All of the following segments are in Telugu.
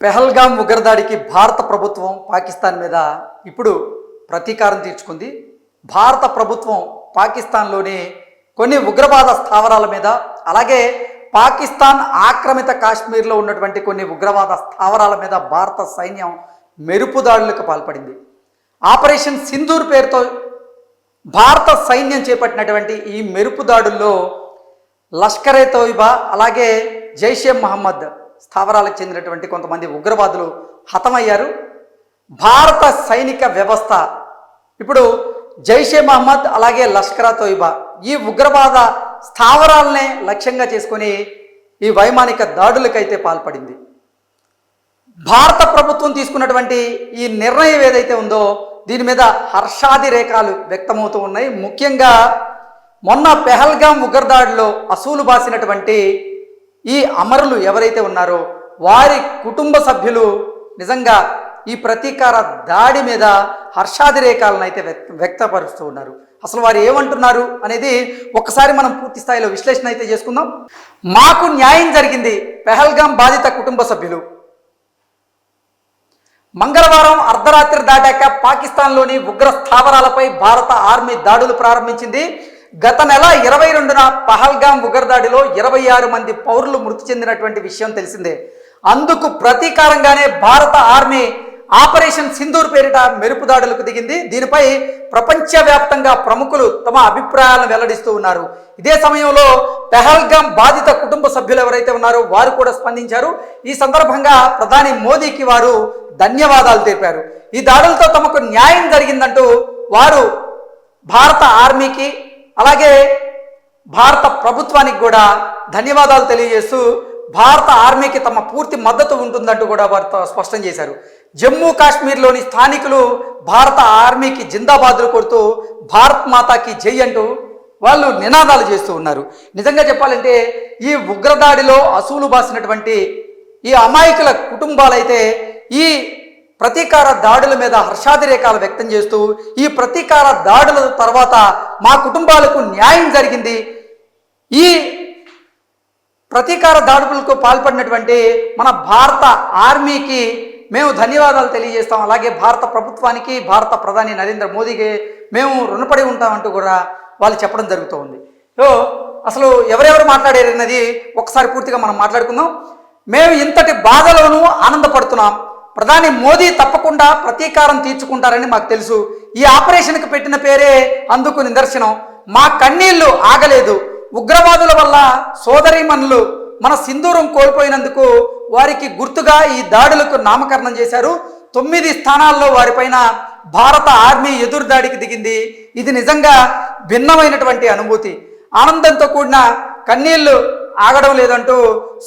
పెహల్గాం ఉగ్రదాడికి భారత ప్రభుత్వం పాకిస్తాన్ మీద ఇప్పుడు ప్రతీకారం తీర్చుకుంది. భారత ప్రభుత్వం పాకిస్తాన్లోని కొన్ని ఉగ్రవాద స్థావరాల మీద, అలాగే పాకిస్తాన్ ఆక్రమిత కాశ్మీర్లో ఉన్నటువంటి కొన్ని ఉగ్రవాద స్థావరాల మీద భారత సైన్యం మెరుపుదాడులకు పాల్పడింది. ఆపరేషన్ సింధూర్ పేరుతో భారత సైన్యం చేపట్టినటువంటి ఈ మెరుపుదాడుల్లో లష్కరే తోయిబా, అలాగే జైషే మహమ్మద్ స్థావరాలకు చెందినటువంటి కొంతమంది ఉగ్రవాదులు హతమయ్యారు. భారత సైనిక వ్యవస్థ ఇప్పుడు జైషే మహమ్మద్ అలాగే లష్కరే తోయిబా ఈ ఉగ్రవాద స్థావరాలనే లక్ష్యంగా చేసుకొని ఈ వైమానిక దాడులకైతే పాల్పడింది. భారత ప్రభుత్వం తీసుకున్నటువంటి ఈ నిర్ణయం ఏదైతే ఉందో దీని మీద హర్షాతిరేకాలు వ్యక్తమవుతూ ఉన్నాయి. ముఖ్యంగా మొన్న పెహల్గాం ఉగ్రదాడిలో అసూలు బాసినటువంటి ఈ అమరులు ఎవరైతే ఉన్నారో వారి కుటుంబ సభ్యులు నిజంగా ఈ ప్రతీకార దాడి మీద హర్షాతిరేకాలను అయితే వ్యక్తపరుస్తూ ఉన్నారు. అసలు వారు ఏమంటున్నారు అనేది ఒక్కసారి మనం పూర్తి స్థాయిలో విశ్లేషణ అయితే చేసుకుందాం. మాకు న్యాయం జరిగింది, పెహల్గాం బాధిత కుటుంబ సభ్యులు. మంగళవారం అర్ధరాత్రి దాటాక పాకిస్తాన్లోని ఉగ్ర స్థావరాలపై భారత ఆర్మీ దాడులు ప్రారంభించింది. గత నెల 22న పహల్గాం ఉగ్రదాడిలో 26 మంది పౌరులు మృతి చెందినటువంటి విషయం తెలిసిందే. అందుకు ప్రతీకారంగానే భారత ఆర్మీ ఆపరేషన్ సింధూర్ పేరిట మెరుపుదాడులకు దిగింది. దీనిపై ప్రపంచవ్యాప్తంగా ప్రముఖులు తమ అభిప్రాయాలను వెల్లడిస్తూ ఉన్నారు. ఇదే సమయంలో పెహల్గాం బాధిత కుటుంబ సభ్యులు ఎవరైతే ఉన్నారో వారు కూడా స్పందించారు. ఈ సందర్భంగా ప్రధాని మోదీకి వారు ధన్యవాదాలు తెలిపారు. ఈ దాడులతో తమకు న్యాయం జరిగిందంటూ వారు భారత ఆర్మీకి అలాగే భారత ప్రభుత్వానికి కూడా ధన్యవాదాలు తెలియజేస్తూ భారత ఆర్మీకి తమ పూర్తి మద్దతు ఉంటుందంటూ కూడా వారితో స్పష్టం చేశారు. జమ్మూ కాశ్మీర్లోని స్థానికులు భారత ఆర్మీకి జిందాబాదులు కొడుతూ భారత్ మాతాకి జై అంటూ వాళ్ళు నినాదాలు చేస్తూ ఉన్నారు. నిజంగా చెప్పాలంటే ఈ ఉగ్రదాడిలో అసూలు బాసినటువంటి ఈ అమాయకుల కుటుంబాలైతే ఈ ప్రతీకార దాడుల మీద హర్షాతిరేకాలు వ్యక్తం చేస్తూ ఈ ప్రతీకార దాడుల తర్వాత మా కుటుంబాలకు న్యాయం జరిగింది, ఈ ప్రతీకార దాడులకు పాల్పడినటువంటి మన భారత ఆర్మీకి మేము ధన్యవాదాలు తెలియజేస్తాం, అలాగే భారత ప్రభుత్వానికి భారత ప్రధాని నరేంద్ర మోదీకి మేము రుణపడి ఉంటామంటూ కూడా వాళ్ళు చెప్పడం జరుగుతూ ఉంది. సో అసలు ఎవరెవరు మాట్లాడారన్నది ఒకసారి పూర్తిగా మనం మాట్లాడుకుందాం. మేము ఇంతటి బాధలోనూ ఆనందపడుతున్నాం. ప్రధాని మోదీ తప్పకుండా ప్రతీకారం తీర్చుకుంటారని మాకు తెలుసు. ఈ ఆపరేషన్కి పెట్టిన పేరే అందుకు నిదర్శనం. మా కన్నీళ్లు ఆగలేదు. ఉగ్రవాదుల వల్ల సోదరీమణులు మన సింధూరం కోల్పోయినందుకు వారికి గుర్తుగా ఈ దాడులకు నామకరణం చేశారు. 9 స్థానాల్లో వారిపైన భారత ఆర్మీ ఎదురుదాడికి దిగింది. ఇది నిజంగా భిన్నమైనటువంటి అనుభూతి. ఆనందంతో కూడిన కన్నీళ్లు ఆగడం లేదంటూ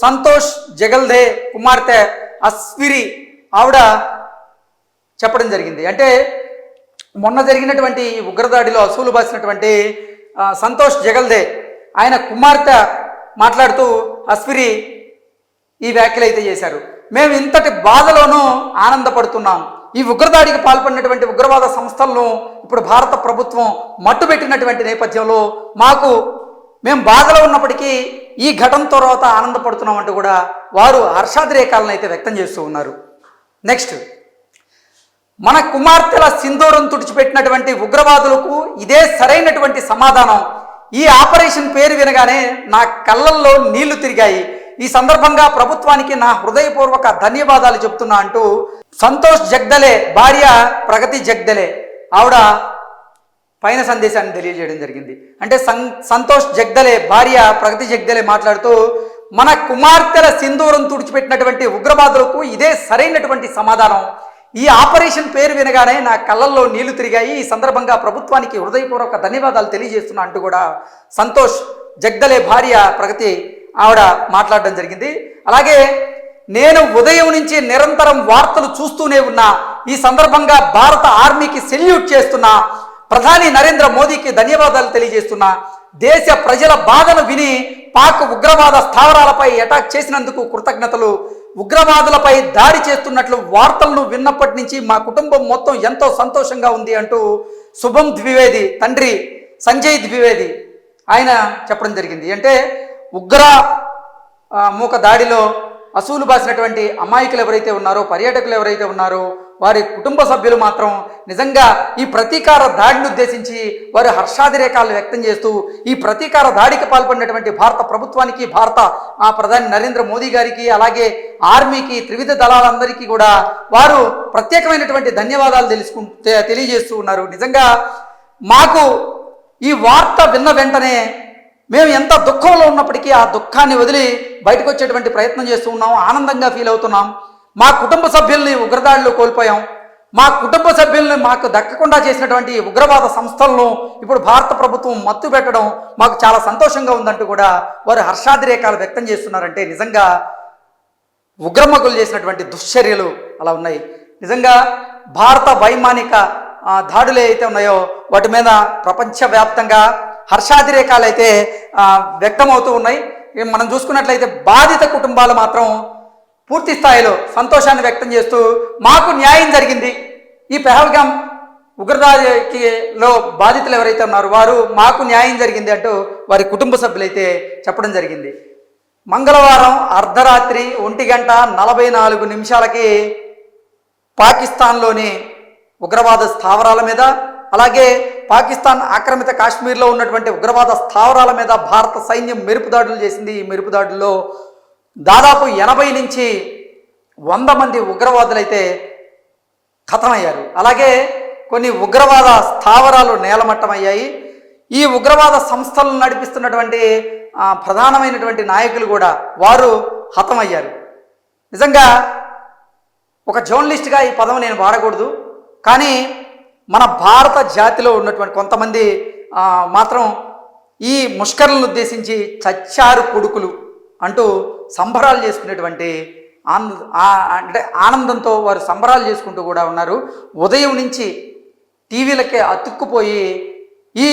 సంతోష్ జగల్దే కుమార్తె అస్విరి ఆవిడ చెప్పడం జరిగింది. అంటే మొన్న జరిగినటువంటి ఉగ్రదాడిలో అసూలు బాసినటువంటి సంతోష్ జగల్దే ఆయన కుమార్తె మాట్లాడుతూ అస్విరి ఈ వ్యాఖ్యలు అయితే చేశారు. మేము ఇంతటి బాధలోనూ ఆనందపడుతున్నాం. ఈ ఉగ్రదాడికి పాల్పడినటువంటి ఉగ్రవాద సంస్థలను ఇప్పుడు భారత ప్రభుత్వం మట్టుబెట్టినటువంటి నేపథ్యంలో మేము బాధలో ఉన్నప్పటికీ ఈ ఘటన తర్వాత ఆనందపడుతున్నాం అంటూ కూడా వారు హర్షాతిరేకాలను అయితే వ్యక్తం చేస్తూ ఉన్నారు. నెక్స్ట్, మన కుమార్తెల సింధూరం తుడిచిపెట్టినటువంటి ఉగ్రవాదులకు ఇదే సరైనటువంటి సమాధానం. ఈ ఆపరేషన్ పేరు వినగానే నా కళ్ళల్లో నీళ్లు తిరిగాయి. ఈ సందర్భంగా ప్రభుత్వానికి నా హృదయపూర్వక ధన్యవాదాలు చెప్తున్నా అంటూ సంతోష్ జగ్దలే భార్య ప్రగతి జగ్దలే ఆవిడ పైన సందేశాన్ని తెలియజేయడం జరిగింది. అంటే సంతోష్ జగ్దలే భార్య ప్రగతి జగ్దలే మాట్లాడుతూ మన కుమార్తెల సింధూరం తుడిచిపెట్టినటువంటి ఉగ్రవాదులకు ఇదే సరైనటువంటి సమాధానం. ఈ ఆపరేషన్ పేరు వినగానే నా కళ్ళల్లో నీళ్లు తిరిగాయి. ఈ సందర్భంగా ప్రభుత్వానికి హృదయపూర్వక ధన్యవాదాలు తెలియజేస్తున్నా అంటూ కూడా సంతోష్ జగ్దలే భార్య ప్రగతి ఆవిడ మాట్లాడడం జరిగింది. అలాగే నేను ఉదయం నుంచి నిరంతరం వార్తలు చూస్తూనే ఉన్నా. ఈ సందర్భంగా భారత ఆర్మీకి సెల్యూట్ చేస్తున్నా. ప్రధాని నరేంద్ర మోదీకి ధన్యవాదాలు తెలియజేస్తున్నా. దేశ ప్రజల బాధను విని పాక్ ఉగ్రవాద స్థావరాలపై అటాక్ చేసినందుకు కృతజ్ఞతలు. ఉగ్రవాదులపై దాడి చేస్తున్నట్లు వార్తలను విన్నప్పటి నుంచి మా కుటుంబం మొత్తం ఎంతో సంతోషంగా ఉంది అంటూ శుభం ద్వివేది తండ్రి సంజయ్ ద్వివేది ఆయన చెప్పడం జరిగింది. అంటే ఉగ్ర మూక దాడిలో అసూలు బాసినటువంటి అమాయకులు ఎవరైతే ఉన్నారో, పర్యాటకులు ఎవరైతే ఉన్నారో వారి కుటుంబ సభ్యులు మాత్రం నిజంగా ఈ ప్రతీకార దాడిని ఉద్దేశించి వారు హర్షాతిరేకాలు వ్యక్తం చేస్తూ ఈ ప్రతీకార దాడికి పాల్పడినటువంటి భారత ప్రభుత్వానికి, భారత ప్రధాని నరేంద్ర మోదీ గారికి, అలాగే ఆర్మీకి, త్రివిధ దళాలందరికీ కూడా వారు ప్రత్యేకమైనటువంటి ధన్యవాదాలు తెలియజేస్తూ ఉన్నారు. నిజంగా మాకు ఈ వార్త విన్న వెంటనే మేము ఎంత దుఃఖంలో ఉన్నప్పటికీ ఆ దుఃఖాన్ని వదిలి బయటకు వచ్చేటువంటి ప్రయత్నం చేస్తూ ఉన్నాం, ఆనందంగా ఫీల్ అవుతున్నాం. మా కుటుంబ సభ్యుల్ని ఉగ్రదాడిలో కోల్పోయాం. మా కుటుంబ సభ్యుల్ని మాకు దక్కకుండా చేసినటువంటి ఉగ్రవాద సంస్థలను ఇప్పుడు భారత ప్రభుత్వం మత్తు పెట్టడం మాకు చాలా సంతోషంగా ఉందంటూ కూడా వారు హర్షాతిరేకాలు వ్యక్తం చేస్తున్నారంటే నిజంగా ఉగ్రమగులు చేసినటువంటి దుశ్చర్యలు అలా ఉన్నాయి. నిజంగా భారత వైమానిక దాడులు అయితే ఉన్నాయో వాటి మీద ప్రపంచవ్యాప్తంగా హర్షాతిరేకాలు అయితే వ్యక్తమవుతూ ఉన్నాయి. మనం చూసుకున్నట్లయితే బాధిత కుటుంబాలు మాత్రం పూర్తి స్థాయిలో సంతోషాన్ని వ్యక్తం చేస్తూ మాకు న్యాయం జరిగింది, ఈ పెహల్గాం ఉగ్రదాడిలో బాధితులు ఎవరైతే ఉన్నారో వారు మాకు న్యాయం జరిగింది అంటూ వారి కుటుంబ సభ్యులైతే చెప్పడం జరిగింది. మంగళవారం అర్ధరాత్రి 1:44 పాకిస్తాన్లోని ఉగ్రవాద స్థావరాల మీద, అలాగే పాకిస్తాన్ ఆక్రమిత కాశ్మీర్లో ఉన్నటువంటి ఉగ్రవాద స్థావరాల మీద భారత సైన్యం మెరుపు దాడులు చేసింది. ఈ మెరుపు దాడుల్లో దాదాపు 80 నుంచి 100 మంది ఉగ్రవాదులైతే ఖతమయ్యారు. అలాగే కొన్ని ఉగ్రవాద స్థావరాలు నేలమట్టమయ్యాయి. ఈ ఉగ్రవాద సంస్థలను నడిపిస్తున్నటువంటి ప్రధానమైనటువంటి నాయకులు కూడా వారు హతమయ్యారు. నిజంగా ఒక జర్నలిస్ట్గా ఈ పదం నేను వాడకూడదు, కానీ మన భారత జాతిలో ఉన్నటువంటి కొంతమంది మాత్రం ఈ ముష్కరులను ఉద్దేశించి చచ్చారు కొడుకులు అంటూ సంబరాలు చేసుకునేటువంటి అంటే ఆనందంతో వారు సంబరాలు చేసుకుంటూ కూడా ఉన్నారు. ఉదయం నుంచి టీవీలకే అతుక్కుపోయి ఈ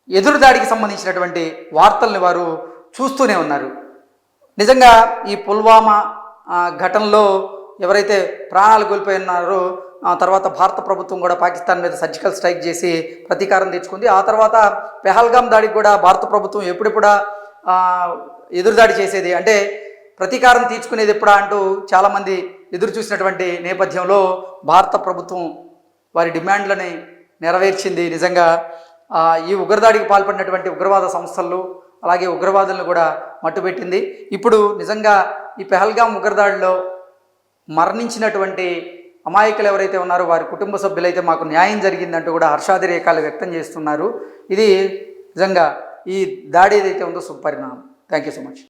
ఎదురుదాడికి సంబంధించినటువంటి వార్తల్ని వారు చూస్తూనే ఉన్నారు. నిజంగా ఈ పుల్వామా ఘటనలో ఎవరైతే ప్రాణాలు కోల్పోయి ఉన్నారో తర్వాత భారత ప్రభుత్వం కూడా పాకిస్తాన్ మీద సర్జికల్ స్ట్రైక్ చేసి ప్రతీకారం తెచ్చుకుంది. ఆ తర్వాత పెహల్గాం దాడికి కూడా భారత ప్రభుత్వం ఎప్పుడెప్పుడా ఎదురుదాడి చేసేది, అంటే ప్రతీకారం తీర్చుకునేది ఎప్పుడా అంటూ చాలామంది ఎదురు చూసినటువంటి నేపథ్యంలో భారత ప్రభుత్వం వారి డిమాండ్లని నెరవేర్చింది. నిజంగా ఈ ఉగ్రదాడికి పాల్పడినటువంటి ఉగ్రవాద సంస్థలు అలాగే ఉగ్రవాదులను కూడా మట్టుబెట్టింది. ఇప్పుడు నిజంగా ఈ పెహల్గాం ఉగ్రదాడిలో మరణించినటువంటి అమాయకులు ఎవరైతే ఉన్నారో వారి కుటుంబ సభ్యులైతే మాకు న్యాయం జరిగిందంటూ కూడా హర్షాతిరేకాలు వ్యక్తం చేస్తున్నారు. ఇది నిజంగా ఈ దాడి ఏదైతే ఉందో సుపరిణామం. Thank you so much.